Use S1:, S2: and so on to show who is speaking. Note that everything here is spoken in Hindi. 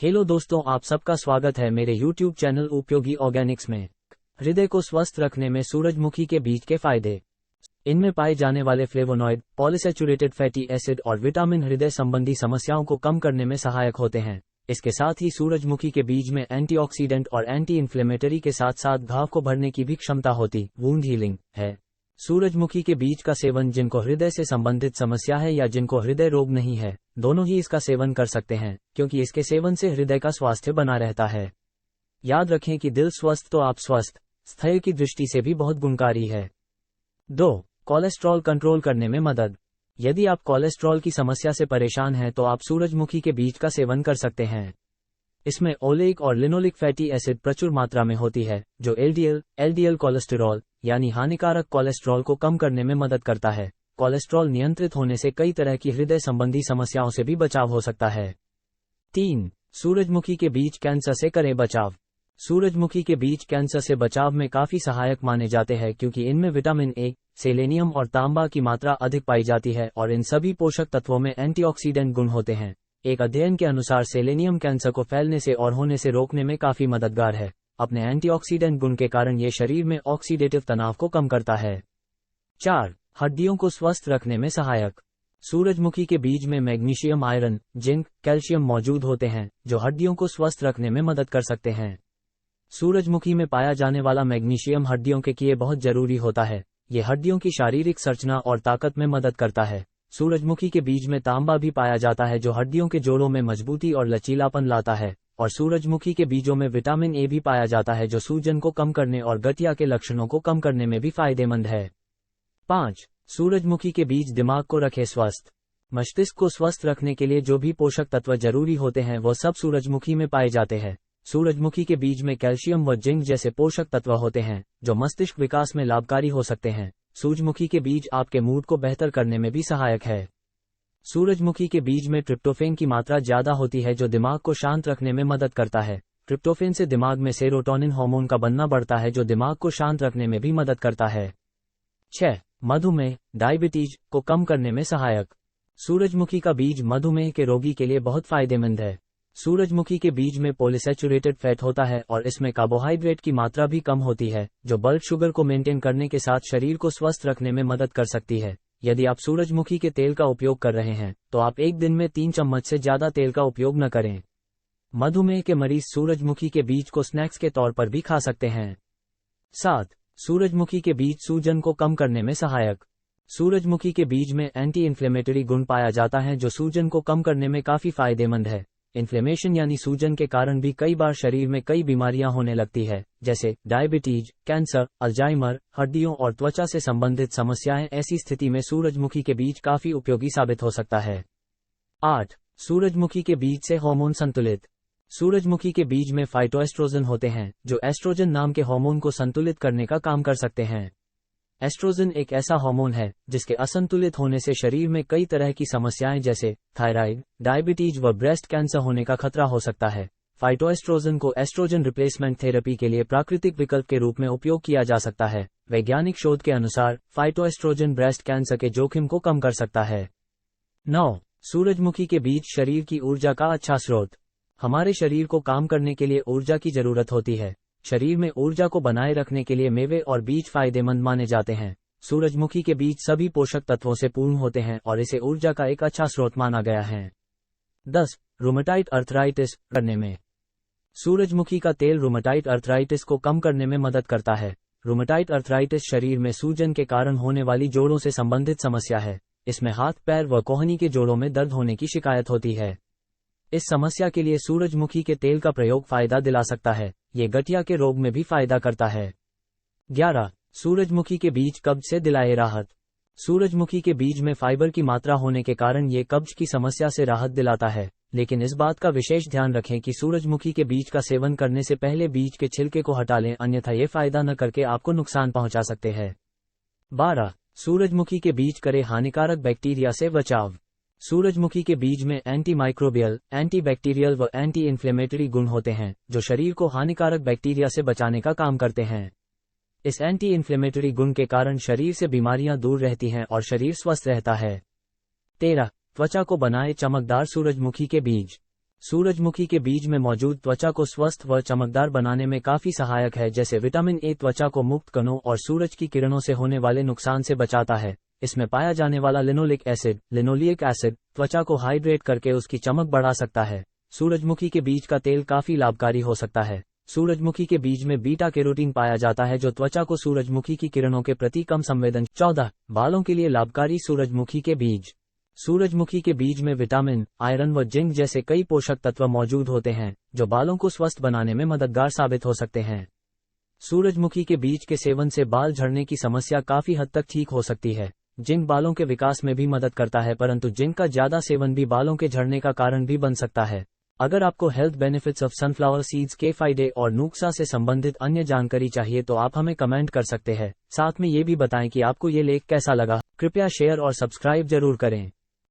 S1: हेलो दोस्तों, आप सबका स्वागत है मेरे YouTube चैनल उपयोगी ऑर्गेनिक्स में। हृदय को स्वस्थ रखने में सूरजमुखी के बीज के फायदे। इनमें पाए जाने वाले फ्लेवोनॉइड, पॉलीसैचुरेटेड फैटी एसिड और विटामिन हृदय संबंधी समस्याओं को कम करने में सहायक होते हैं। इसके साथ ही सूरजमुखी के बीज में एंटीऑक्सीडेंट और एंटी इन्फ्लेमेटरी के साथ साथ घाव को भरने की भी क्षमता होती वुंड हीलिंग है। सूरजमुखी के बीज का सेवन जिनको हृदय से संबंधित समस्या है या जिनको हृदय रोग नहीं है, दोनों ही इसका सेवन कर सकते हैं, क्योंकि इसके सेवन से हृदय का स्वास्थ्य बना रहता है। याद रखें कि दिल स्वस्थ तो आप स्वस्थ, स्थैर्य की दृष्टि से भी बहुत गुणकारी है। 2. कोलेस्ट्रॉल कंट्रोल करने में मदद। यदि आप कोलेस्ट्रॉल की समस्या से परेशान हैं तो आप सूरजमुखी के बीज का सेवन कर सकते हैं। इसमें ओलेइक और लिनोलिक फैटी एसिड प्रचुर मात्रा में होती है, जो एलडीएल कोलेस्टेरॉल यानी हानिकारक कोलेस्ट्रॉल को कम करने में मदद करता है। कोलेस्ट्रॉल नियंत्रित होने से कई तरह की हृदय संबंधी समस्याओं से भी बचाव हो सकता है। 3. सूरजमुखी के बीज कैंसर से करें बचाव। सूरजमुखी के बीज कैंसर से बचाव में काफी सहायक माने जाते हैं, क्योंकि इनमें विटामिन ए, सेलेनियम और तांबा की मात्रा अधिक पाई जाती है और इन सभी पोषक तत्वों में एंटीऑक्सीडेंट गुण होते हैं। एक अध्ययन के अनुसार सेलेनियम कैंसर को फैलने से और होने से रोकने में काफी मददगार है। अपने एंटीऑक्सीडेंट गुण के कारण ये शरीर में ऑक्सीडेटिव तनाव को कम करता है। 4. हड्डियों को स्वस्थ रखने में सहायक। सूरजमुखी के बीज में मैग्नीशियम, आयरन, जिंक, कैल्शियम मौजूद होते हैं, जो हड्डियों को स्वस्थ रखने में मदद कर सकते हैं। सूरजमुखी में पाया जाने वाला मैग्नीशियम हड्डियों के लिए बहुत जरूरी होता है। ये हड्डियों की शारीरिक संरचना और ताकत में मदद करता है। सूरजमुखी के बीज में तांबा भी पाया जाता है, जो हड्डियों के जोड़ों में मजबूती और लचीलापन लाता है, और सूरजमुखी के बीजों में विटामिन ए भी पाया जाता है, जो सूजन को कम करने और गठिया के लक्षणों को कम करने में भी फायदेमंद है। 5. सूरजमुखी के बीज दिमाग को रखे स्वस्थ। मस्तिष्क को स्वस्थ रखने के लिए जो भी पोषक तत्व जरूरी होते हैं वो सब सूरजमुखी में पाए जाते हैं। सूरजमुखी के बीज में कैल्शियम व जिंक जैसे पोषक तत्व होते हैं, जो मस्तिष्क विकास में लाभकारी हो सकते हैं। सूरजमुखी के बीज आपके मूड को बेहतर करने में भी सहायक है। सूरजमुखी के बीज में ट्रिप्टोफैन की मात्रा ज्यादा होती है, जो दिमाग को शांत रखने में मदद करता है। ट्रिप्टोफैन से दिमाग में सेरोटोनिन हार्मोन का बनना बढ़ता है, जो दिमाग को शांत रखने में भी मदद करता है। 6. मधुमेह, डायबिटीज को कम करने में सहायक। सूरजमुखी का बीज मधुमेह के रोगी के लिए बहुत फायदेमंद है। सूरजमुखी के बीज में पॉलीसैचुरेटेड फैट होता है और इसमें कार्बोहाइड्रेट की मात्रा भी कम होती है, जो ब्लड शुगर को मेंटेन करने के साथ शरीर को स्वस्थ रखने में मदद कर सकती है। यदि आप सूरजमुखी के तेल का उपयोग कर रहे हैं तो आप एक दिन में 3 चम्मच से ज्यादा तेल का उपयोग न करें। मधुमेह के मरीज सूरजमुखी के बीज को स्नैक्स के तौर पर भी खा सकते हैं। 7. सूरजमुखी के बीज सूजन को कम करने में सहायक। सूरजमुखी के बीज में एंटी इन्फ्लेमेटरी गुण पाया जाता है, जो सूजन को कम करने में काफी फायदेमंद है। इन्फ्लेमेशन यानी सूजन के कारण भी कई बार शरीर में कई बीमारियां होने लगती है, जैसे डायबिटीज, कैंसर, अल्जाइमर, हड्डियों और त्वचा से संबंधित समस्याएं। ऐसी स्थिति में सूरजमुखी के बीज काफी उपयोगी साबित हो सकता है। 8. सूरजमुखी के बीज से हार्मोन संतुलित। सूरजमुखी के बीज में फाइटोएस्ट्रोजन होते हैं, जो एस्ट्रोजन नाम के हार्मोन को संतुलित करने का काम कर सकते हैं। एस्ट्रोजन एक ऐसा हार्मोन है जिसके असंतुलित होने से शरीर में कई तरह की समस्याएं जैसे थायराइड, डायबिटीज व ब्रेस्ट कैंसर होने का खतरा हो सकता है। फाइटोएस्ट्रोजन को एस्ट्रोजन रिप्लेसमेंट थेरेपी के लिए प्राकृतिक विकल्प के रूप में उपयोग किया जा सकता है। वैज्ञानिक शोध के अनुसार फाइटोएस्ट्रोजन ब्रेस्ट कैंसर के जोखिम को कम कर सकता है। 9. सूरजमुखी के बीज शरीर की ऊर्जा का अच्छा स्रोत। हमारे शरीर को काम करने के लिए ऊर्जा की जरूरत होती है। शरीर में ऊर्जा को बनाए रखने के लिए मेवे और बीज फायदेमंद माने जाते हैं। सूरजमुखी के बीज सभी पोषक तत्वों से पूर्ण होते हैं और इसे ऊर्जा का एक अच्छा स्रोत माना गया है। 10. रूमेटाइड अर्थराइटिस करने में। सूरजमुखी का तेल रूमेटाइड अर्थराइटिस को कम करने में मदद करता है। रूमेटाइड अर्थराइटिस शरीर में सूजन के कारण होने वाली जोड़ों से संबंधित समस्या है। इसमें हाथ, पैर व कोहनी के जोड़ों में दर्द होने की शिकायत होती है। इस समस्या के लिए सूरजमुखी के तेल का प्रयोग फायदा दिला सकता है। ये गठिया के रोग में भी फायदा करता है। 11. सूरजमुखी के बीज कब्ज से दिलाए राहत। सूरजमुखी के बीज में फाइबर की मात्रा होने के कारण ये कब्ज की समस्या से राहत दिलाता है, लेकिन इस बात का विशेष ध्यान रखें कि सूरजमुखी के बीज का सेवन करने से पहले बीज के छिलके को हटा लें, अन्यथा ये फायदा न करके आपको नुकसान पहुंचा सकते हैं। 12. सूरजमुखी के बीज करे हानिकारक बैक्टीरिया से बचाव। सूरजमुखी के बीज में एंटी माइक्रोबियल, एंटी बैक्टीरियल व एंटी इन्फ्लेमेटरी गुण होते हैं, जो शरीर को हानिकारक बैक्टीरिया से बचाने का काम करते हैं। इस एंटी इन्फ्लेमेटरी गुण के कारण शरीर से बीमारियां दूर रहती हैं और शरीर स्वस्थ रहता है। 13. त्वचा को बनाए चमकदार सूरजमुखी के बीज। सूरजमुखी के बीज में मौजूद त्वचा को स्वस्थ व चमकदार बनाने में काफी सहायक है, जैसे विटामिन ए त्वचा को मुक्त कणों और सूरज की किरणों से होने वाले नुकसान से बचाता है। इसमें पाया जाने वाला लिनोलिक लिनोलिक एसिड त्वचा को हाइड्रेट करके उसकी चमक बढ़ा सकता है। सूरजमुखी के बीज का तेल काफी लाभकारी हो सकता है। सूरजमुखी के बीज में बीटा कैरोटीन पाया जाता है, जो त्वचा को सूरजमुखी की किरणों के प्रति कम संवेदनशील। 14 बालों के लिए लाभकारी सूरजमुखी के बीज। सूरजमुखी के बीज में विटामिन, आयरन व जिंक जैसे कई पोषक तत्व मौजूद होते हैं, जो बालों को स्वस्थ बनाने में मददगार साबित हो सकते हैं। सूरजमुखी के बीज के सेवन से बाल झड़ने की समस्या काफी हद तक ठीक हो सकती है। जिंक बालों के विकास में भी मदद करता है, परंतु जिंक का ज्यादा सेवन भी बालों के झड़ने का कारण भी बन सकता है। अगर आपको health benefits of sunflower seeds के फायदे और नुकसान से संबंधित अन्य जानकारी चाहिए तो आप हमें कमेंट कर सकते हैं। साथ में ये भी बताएं कि आपको ये लेख कैसा लगा। कृपया शेयर और सब्सक्राइब जरूर करें।